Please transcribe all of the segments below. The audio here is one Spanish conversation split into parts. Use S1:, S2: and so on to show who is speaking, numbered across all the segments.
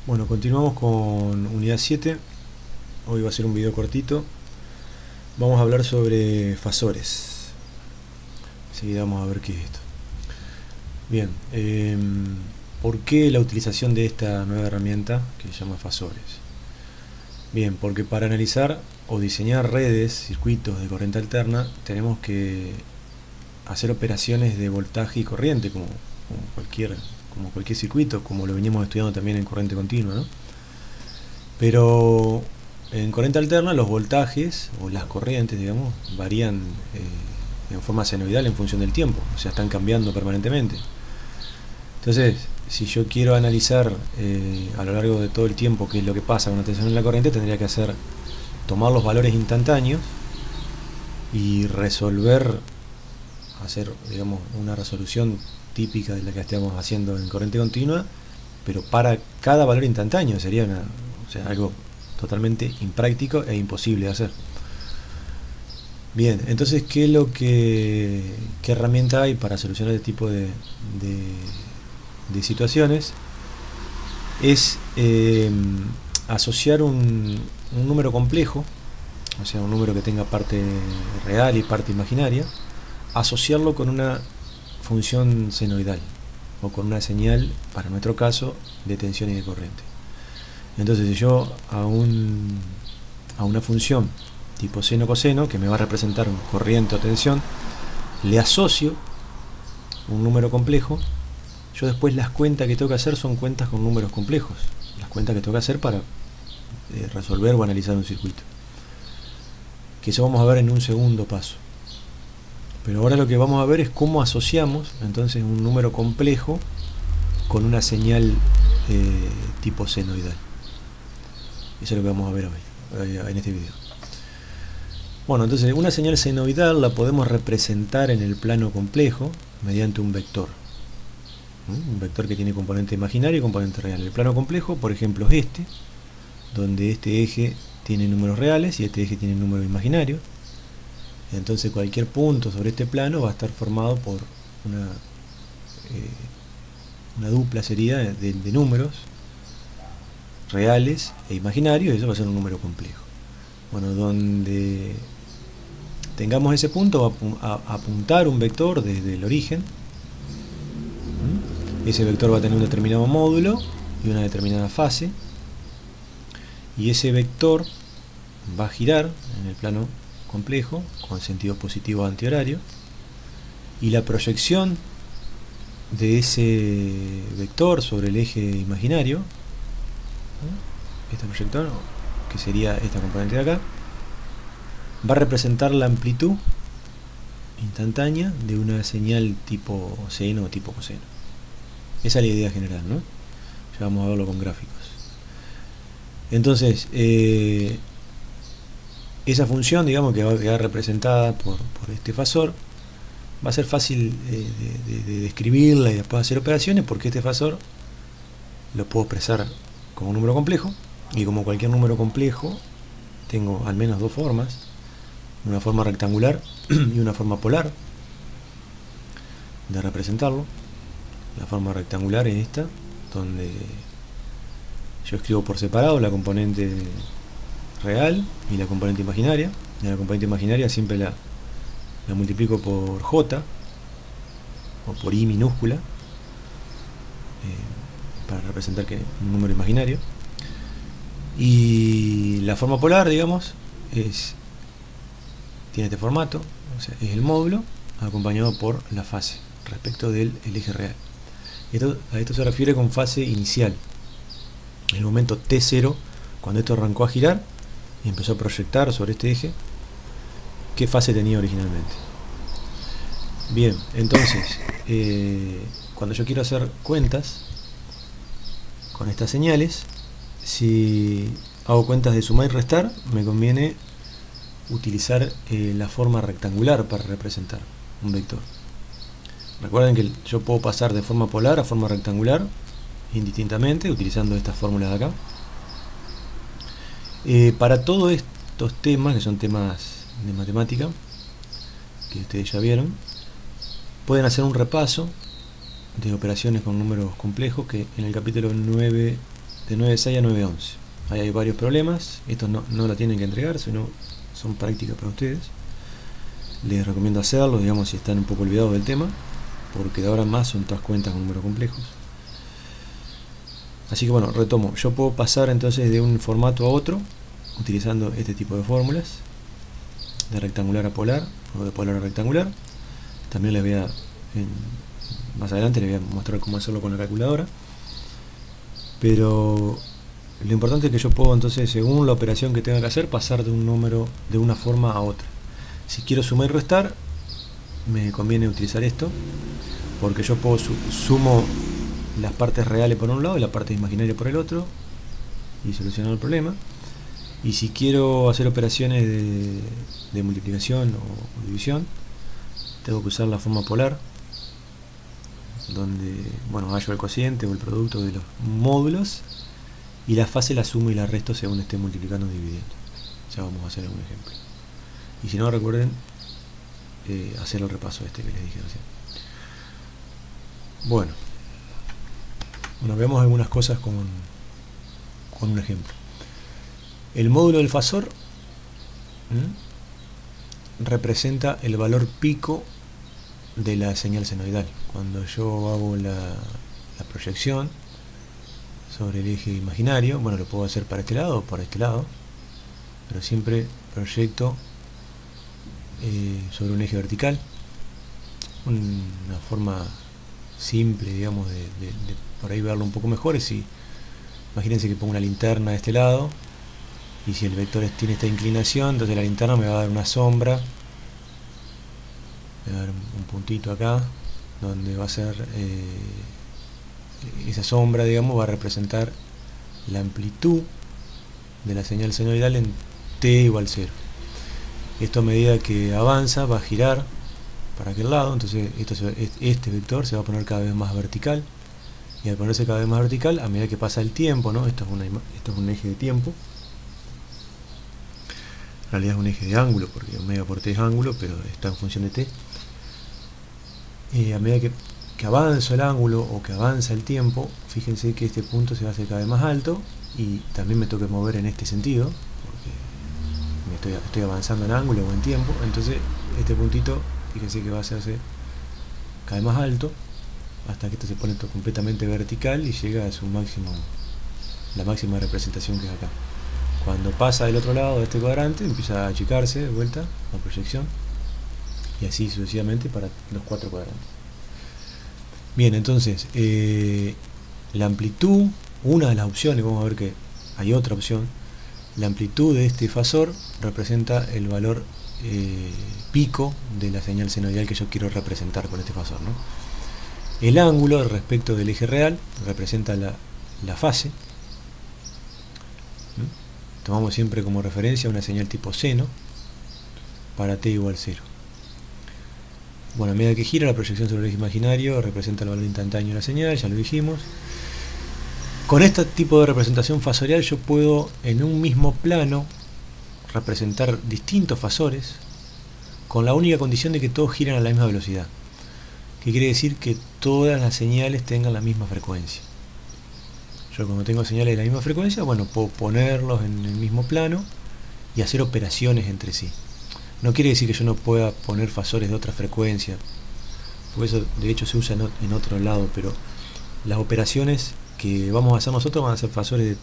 S1: Bueno, continuamos con unidad 7. Hoy va a ser un video cortito. Vamos a hablar sobre fasores. Enseguida vamos a ver qué es esto. Bien, ¿por qué la utilización de esta nueva herramienta que se llama fasores? Bien, porque para analizar o diseñar redes, circuitos de corriente alterna, tenemos que hacer operaciones de voltaje y corriente, como cualquier circuito, como lo veníamos estudiando también en corriente continua, ¿no? Pero en corriente alterna los voltajes o las corrientes, digamos, varían en forma senoidal en función del tiempo, o sea, están cambiando permanentemente. Entonces, si yo quiero analizar a lo largo de todo el tiempo qué es lo que pasa con la tensión en la corriente, tendría que tomar los valores instantáneos y hacer, digamos, una resolución típica de la que estamos haciendo en corriente continua, pero para cada valor instantáneo. Sería algo totalmente impráctico e imposible de hacer. Bien, entonces, ¿qué herramienta hay para solucionar este tipo de situaciones? Es asociar un número complejo, o sea, un número que tenga parte real y parte imaginaria, asociarlo con una función senoidal o con una señal, para nuestro caso, de tensión y de corriente. Entonces, si yo a una función tipo seno-coseno, que me va a representar corriente o tensión, le asocio un número complejo, yo después las cuentas que tengo que hacer son cuentas con números complejos, las cuentas que tengo que hacer para resolver o analizar un circuito, que eso vamos a ver en un segundo paso. Pero ahora lo que vamos a ver es cómo asociamos entonces un número complejo con una señal tipo senoidal. Eso es lo que vamos a ver hoy en este video. Bueno, entonces una señal senoidal la podemos representar en el plano complejo mediante un vector. Un vector que tiene componente imaginario y componente real. El plano complejo, por ejemplo, es este, donde este eje tiene números reales y este eje tiene números imaginarios. Entonces cualquier punto sobre este plano va a estar formado por una dupla serie de números reales e imaginarios, y eso va a ser un número complejo. Bueno, donde tengamos ese punto va a apuntar un vector desde el origen. Ese vector va a tener un determinado módulo y una determinada fase, y ese vector va a girar en el plano complejo con sentido positivo antihorario, y la proyección de ese vector sobre el eje imaginario, este proyector, que sería esta componente de acá, va a representar la amplitud instantánea de una señal tipo seno o tipo coseno. Esa es la idea general, ¿no? Ya vamos a verlo con gráficos. Entonces, esa función, digamos, que va a quedar representada por este fasor, va a ser fácil de describirla y después hacer operaciones, porque este fasor lo puedo expresar como un número complejo, y como cualquier número complejo tengo al menos dos formas, una forma rectangular y una forma polar de representarlo. La forma rectangular es esta, donde yo escribo por separado la componente real y la componente imaginaria, y la componente imaginaria siempre la multiplico por j o por i minúscula, para representar que un número imaginario. Y la forma polar, digamos, tiene este formato, o sea, es el módulo acompañado por la fase respecto del eje real. A esto se refiere con fase inicial, en el momento t0, cuando esto arrancó a girar y empezó a proyectar sobre este eje, qué fase tenía originalmente. Bien, entonces, cuando yo quiero hacer cuentas con estas señales, si hago cuentas de sumar y restar, me conviene utilizar la forma rectangular para representar un vector. Recuerden que yo puedo pasar de forma polar a forma rectangular indistintamente utilizando estas fórmulas de acá. Para todos estos temas, que son temas de matemática, que ustedes ya vieron, pueden hacer un repaso de operaciones con números complejos, que en el capítulo 9 de 9.6 a 9.11. Ahí hay varios problemas, estos no la tienen que entregar, sino son prácticas para ustedes. Les recomiendo hacerlo, digamos, si están un poco olvidados del tema, porque de ahora en más son todas cuentas con números complejos. Así que bueno, retomo, yo puedo pasar entonces de un formato a otro utilizando este tipo de fórmulas, de rectangular a polar o de polar a rectangular. También les voy a, más adelante les voy a mostrar cómo hacerlo con la calculadora, pero lo importante es que yo puedo entonces, según la operación que tenga que hacer, pasar de un número de una forma a otra. Si quiero sumar y restar, me conviene utilizar esto, porque yo puedo sumo las partes reales por un lado y la parte imaginaria por el otro y solucionar el problema. Y si quiero hacer operaciones de multiplicación o división, tengo que usar la forma polar, donde bueno, hallo el cociente o el producto de los módulos y la fase la sumo y la resto según esté multiplicando o dividiendo. Ya vamos a hacer algún ejemplo. Y si no, recuerden hacer el repaso que les dije recién. Bueno, veamos algunas cosas con un ejemplo. El módulo del fasor representa el valor pico de la señal senoidal. Cuando yo hago la proyección sobre el eje imaginario, bueno, lo puedo hacer para este lado o para este lado, pero siempre proyecto sobre un eje vertical. Una forma simple, digamos, de por ahí verlo un poco mejor es si, imagínense que pongo una linterna de este lado, y si el vector tiene esta inclinación, entonces la linterna me va a dar una sombra, me va a dar un puntito acá, donde va a ser esa sombra, digamos, va a representar la amplitud de la señal senoidal en t igual 0. Esto a medida que avanza va a girar para aquel lado, entonces este vector se va a poner cada vez más vertical, y al ponerse cada vez más vertical, a medida que pasa el tiempo, ¿no? Esto es un eje de tiempo, en realidad es un eje de ángulo, porque omega por t es ángulo, pero está en función de t. A medida que avanza el ángulo o que avanza el tiempo, fíjense que este punto se va a hacer cada vez más alto, y también me toca mover en este sentido, porque estoy avanzando en ángulo o en tiempo, entonces este puntito, fíjense que va a hacerse cada vez más alto, hasta que esto se pone completamente vertical y llega a su máximo, la máxima representación que es acá. Cuando pasa del otro lado de este cuadrante, empieza a achicarse de vuelta la proyección, y así sucesivamente para los 4 cuadrantes. Bien, entonces la amplitud, una de las opciones, vamos a ver que hay otra opción, la amplitud de este fasor representa el valor pico de la señal senoidal que yo quiero representar con este fasor, ¿no? El ángulo respecto del eje real representa la fase. Tomamos siempre como referencia una señal tipo seno para t igual 0. Bueno, a medida que gira la proyección sobre el eje imaginario representa el valor instantáneo de la señal, ya lo dijimos. Con este tipo de representación fasorial yo puedo en un mismo plano representar distintos fasores con la única condición de que todos giren a la misma velocidad. ¿Qué quiere decir? Que todas las señales tengan la misma frecuencia. Yo cuando tengo señales de la misma frecuencia, bueno, puedo ponerlos en el mismo plano y hacer operaciones entre sí. No quiere decir que yo no pueda poner fasores de otra frecuencia, porque eso de hecho se usa en otro lado, pero las operaciones que vamos a hacer nosotros van a ser fasores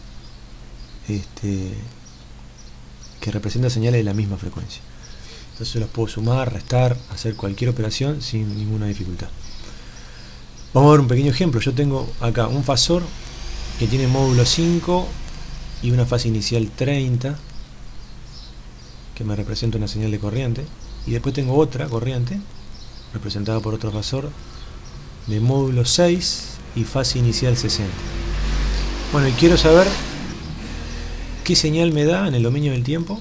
S1: que representan señales de la misma frecuencia. Entonces los puedo sumar, restar, hacer cualquier operación sin ninguna dificultad. Vamos a ver un pequeño ejemplo. Yo tengo acá un fasor que tiene módulo 5 y una fase inicial 30, que me representa una señal de corriente, y después tengo otra corriente representada por otro fasor de módulo 6 y fase inicial 60. Bueno, y quiero saber qué señal me da en el dominio del tiempo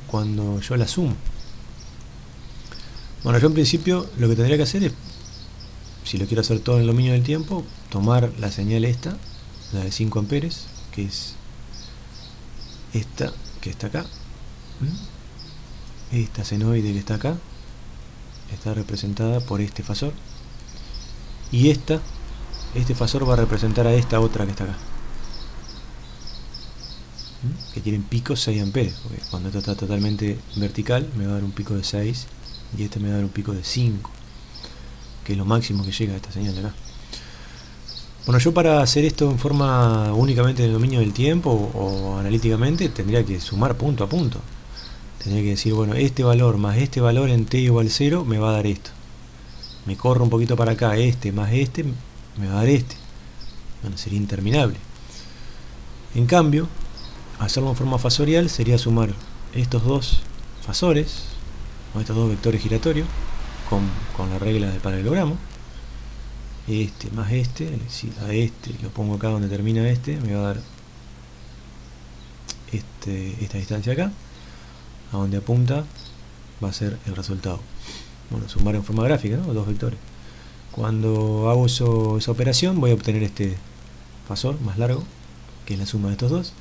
S1: cuando yo la sumo. Bueno, yo en principio lo que tendría que hacer es, si lo quiero hacer todo en el dominio del tiempo, tomar la señal esta, la de 5 amperes, que es esta que está acá, esta senoide que está acá, está representada por este fasor, y este fasor va a representar a esta otra que está acá. que tienen picos 6 amperes, porque cuando esto está totalmente vertical me va a dar un pico de 6 y este me va a dar un pico de 5, que es lo máximo que llega a esta señal de acá. Bueno, yo para hacer esto en forma únicamente del dominio del tiempo o analíticamente tendría que sumar punto a punto. Tendría que decir, bueno, este valor más este valor en t igual 0 me va a dar esto. Me corro un poquito para acá, este más este me va a dar este. Bueno, sería interminable. En cambio, hacerlo en forma fasorial sería sumar estos dos fasores, o estos dos vectores giratorios, con la regla del paralelogramo. Este más este, si a este lo pongo acá donde termina este, me va a dar esta distancia acá, a donde apunta va a ser el resultado. Bueno, sumar en forma gráfica, ¿no? Dos vectores. Cuando hago esa operación voy a obtener este fasor más largo, que es la suma de estos dos,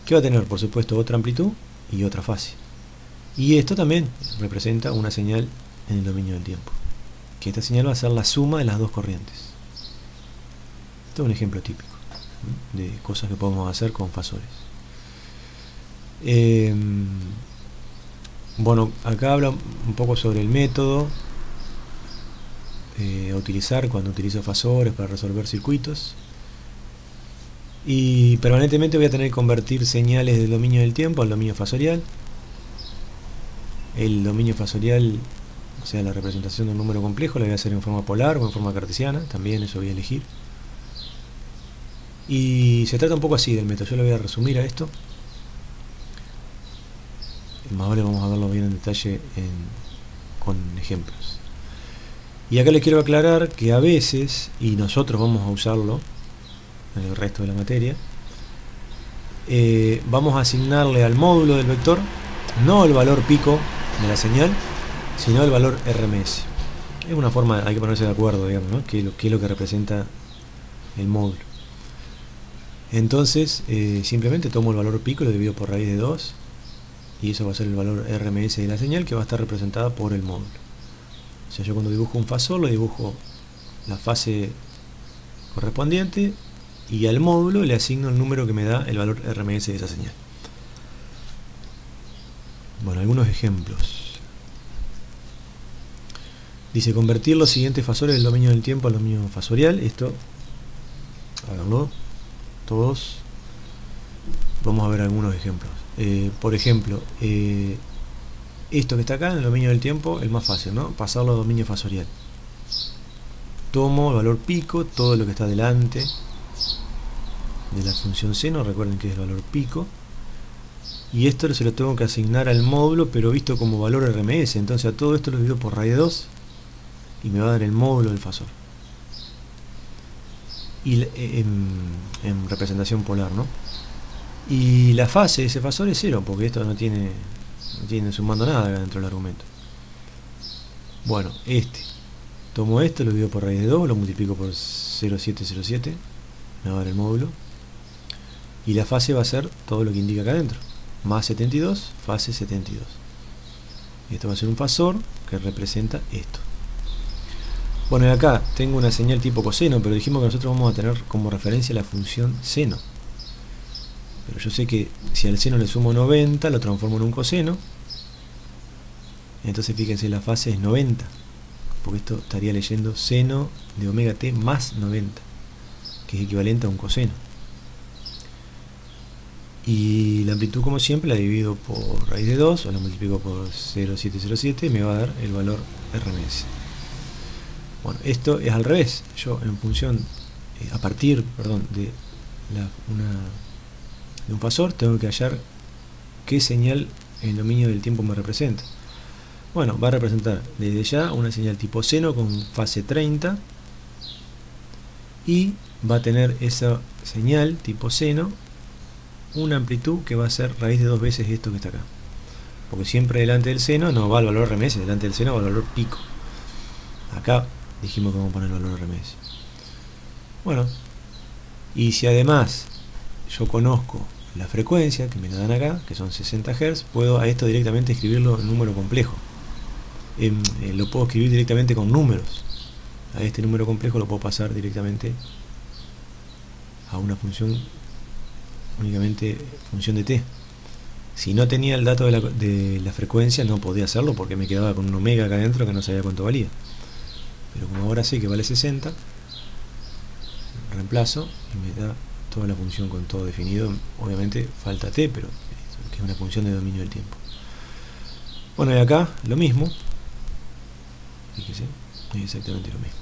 S1: que va a tener por supuesto otra amplitud y otra fase. Y esto también representa una señal en el dominio del tiempo, que esta señal va a ser la suma de las dos corrientes. Esto es un ejemplo típico de cosas que podemos hacer con fasores. Bueno, acá habla un poco sobre el método a utilizar cuando utilizo fasores para resolver circuitos. Y permanentemente voy a tener que convertir señales del dominio del tiempo al dominio fasorial. El dominio fasorial, o sea, la representación de un número complejo, la voy a hacer en forma polar o en forma cartesiana, también eso voy a elegir. Y se trata un poco así del método, yo lo voy a resumir a esto. Más vale vamos a verlo bien en detalle con ejemplos. Y acá les quiero aclarar que a veces, y nosotros vamos a usarlo en el resto de la materia, vamos a asignarle al módulo del vector no el valor pico de la señal, sino el valor RMS. Es una forma, hay que ponerse de acuerdo, digamos, ¿no? qué es lo que representa el módulo. Entonces, simplemente tomo el valor pico y lo divido por raíz de 2, y eso va a ser el valor RMS de la señal, que va a estar representada por el módulo. O sea, yo cuando dibujo un fasor, lo dibujo la fase correspondiente, y al módulo le asigno el número que me da el valor RMS de esa señal. Bueno, algunos ejemplos. Dice, convertir los siguientes fasores del dominio del tiempo al dominio fasorial. Esto, háganlo todos. Vamos a ver algunos ejemplos. Por ejemplo, esto que está acá en el dominio del tiempo, el más fácil, ¿no? Pasarlo a dominio fasorial. Tomo el valor pico, todo lo que está delante de la función seno, recuerden que es el valor pico, y esto se lo tengo que asignar al módulo, pero visto como valor RMS. Entonces a todo esto lo divido por raíz de 2 y me va a dar el módulo del fasor. Y en representación polar, ¿no? Y la fase de ese fasor es 0, porque esto no tiene sumando nada acá dentro del argumento. Bueno, tomo esto, lo divido por raíz de 2, lo multiplico por 0,707, me va a dar el módulo. Y la fase va a ser todo lo que indica acá adentro, más 72, fase 72. Y esto va a ser un fasor que representa esto. Bueno, y acá tengo una señal tipo coseno, pero dijimos que nosotros vamos a tener como referencia la función seno. Pero yo sé que si al seno le sumo 90, lo transformo en un coseno. Entonces fíjense, la fase es 90, porque esto estaría leyendo seno de omega t más 90, que es equivalente a un coseno. Y la amplitud, como siempre, la divido por raíz de 2 o la multiplico por 0,707 y me va a dar el valor RMS. Bueno, esto es al revés. Yo en función, a partir, de un fasor, tengo que hallar qué señal en el dominio del tiempo me representa. Bueno, va a representar desde ya una señal tipo seno con fase 30, y va a tener esa señal tipo seno una amplitud que va a ser raíz de 2 veces esto que está acá, porque siempre delante del seno no va el valor RMS, delante del seno va el valor pico. Acá dijimos que vamos a poner el valor RMS. Bueno, y si además yo conozco la frecuencia que me la dan acá, que son 60 Hz, puedo a esto directamente escribirlo en número complejo. Lo puedo escribir directamente con números. A este número complejo lo puedo pasar directamente a una función únicamente función de t. Si no tenía el dato de la frecuencia, no podía hacerlo porque me quedaba con un omega acá adentro que no sabía cuánto valía. Pero como ahora sé que vale 60, reemplazo y me da toda la función con todo definido. Obviamente falta t, pero que es una función de dominio del tiempo. Bueno, y acá lo mismo. Fíjese, es exactamente lo mismo.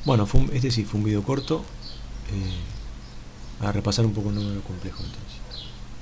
S1: Bueno, este sí fue un video corto, a repasar un poco el número complejo entonces.